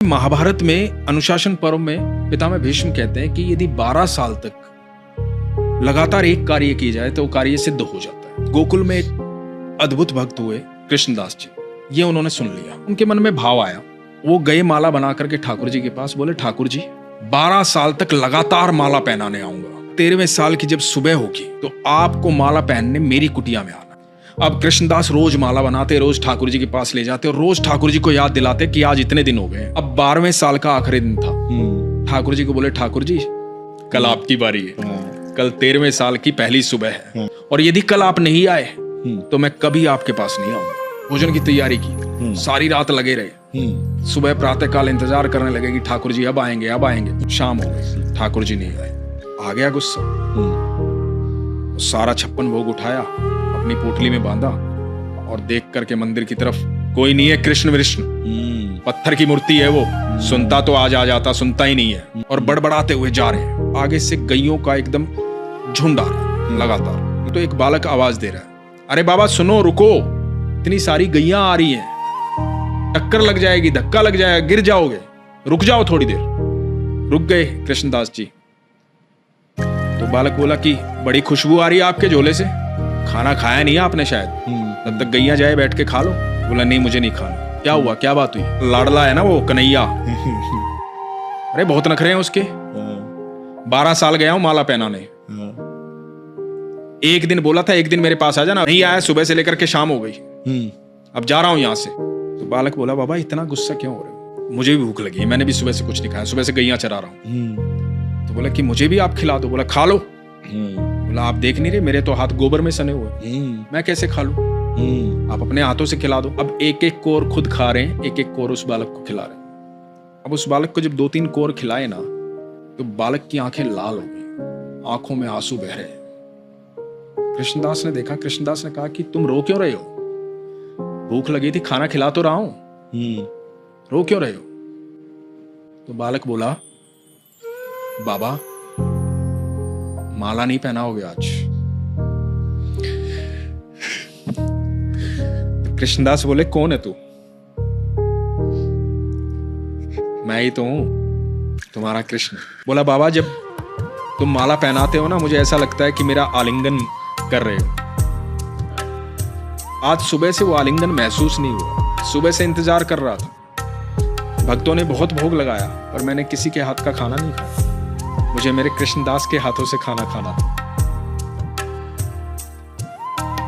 महाभारत में अनुशासन पर्व में पितामह भीष्म कहते हैं कि यदि 12 साल तक लगातार एक कार्य किया जाए तो वो कार्य सिद्ध हो जाता है। गोकुल में एक अद्भुत भक्त हुए कृष्णदास जी, ये उन्होंने सुन लिया, उनके मन में भाव आया, वो गए माला बना करके ठाकुर जी के पास, बोले ठाकुर जी 12 साल तक लगातार माला पहनाने आऊंगा, 13वें साल की जब सुबह होगी तो आपको माला पहनने मेरी कुटिया में आना। अब कृष्णदास रोज माला बनाते, रोज ठाकुर जी के पास ले जाते और रोज ठाकुर जी को याद दिलाते कि आज इतने दिन हो गए। अब 12वें साल का आखिरी दिन था। ठाकुर जी को बोले ठाकुर जी कल आपकी बारी है, कल 13वें साल की पहली सुबह है और यदि कल आप नहीं आए तो मैं कभी आपके पास नहीं आऊंगा। भोजन की तैयारी की, सारी रात लगे रहे। सुबह प्रातः काल इंतजार करने लगे कि ठाकुर जी अब आएंगे अब आएंगे। शाम हो गई, ठाकुर जी नहीं आए। आ गया गुस्सा, सारा 56 भोग उठाया, अपनी पोटली में बांधा और देख करके मंदिर की तरफ, कोई नहीं है कृष्ण विष्णु, पत्थर की मूर्ति है वो, सुनता तो आज आ जाता, सुनता ही नहीं है। और बड़बड़ाते हुए जा रहे हैं। आगे से गैयों का एकदम झुंड आ रहा है लगातार। तो एक बालक आवाज दे रहा है, अरे बाबा सुनो, रुको, इतनी सारी गैया आ रही हैं, टक्कर लग जाएगी, धक्का लग जाएगा, गिर जाओगे, रुक जाओ थोड़ी देर। रुक गए कृष्णदास जी। तो बालक बोला कि बड़ी खुशबू आ रही है आपके झोले से, खाना खाया नहीं आपने शायद, तब तक गैया जाए बैठ के खा लो। बोला नहीं मुझे नहीं खाना। क्या हुआ, क्या बात हुई? लाडला है ना वो कन्हैया। अरे बहुत नखरे हैं उसके, 12 साल गया हूं माला पहनाने, एक दिन बोला था एक दिन मेरे पास आ जाना, नहीं आया, सुबह से लेकर के शाम हो गई, अब जा रहा हूं यहां से। तो बालक बोला बाबा इतना गुस्सा क्यों हो रहे हो? मुझे भी भूख लगी, मैंने भी सुबह से कुछ नहीं खाया, सुबह से गैया चरा रहा हूं। तो बोला कि मुझे भी आप खिला दो। बोला खा लो। बोला आप देख नहीं रहे मेरे तो हाथ गोबर में सने हुए, मैं कैसे खा लूं? आप अपने हाथों से खिला दो। अब एक एक कोर खुद खा रहे हैं, एक एक कोर उस बालक को खिला रहे हैं। अब उस बालक को जब 2-3 कोर खिलाए ना तो बालक की आंखें लाल हो गई, आंखों में आंसू बह रहे हैं। कृष्णदास ने देखा, कृष्णदास ने कहा कि तुम रो क्यों रहे हो? भूख लगी थी, खाना खिला तो रहा हूं, रो क्यों रहे हो? तो बालक बोला बाबा माला नहीं पहनाओगे आज। कृष्णदास बोले कौन है तू? मैं ही तो हूं, तुम्हारा कृष्ण। बोला बाबा जब तुम माला पहनाते हो ना मुझे ऐसा लगता है कि मेरा आलिंगन कर रहे हो। आज सुबह से वो आलिंगन महसूस नहीं हुआ, सुबह से इंतजार कर रहा था। भक्तों ने बहुत भोग लगाया पर मैंने किसी के हाथ का खाना नहीं खाया, मुझे मेरे कृष्णदास के हाथों से खाना खाना था।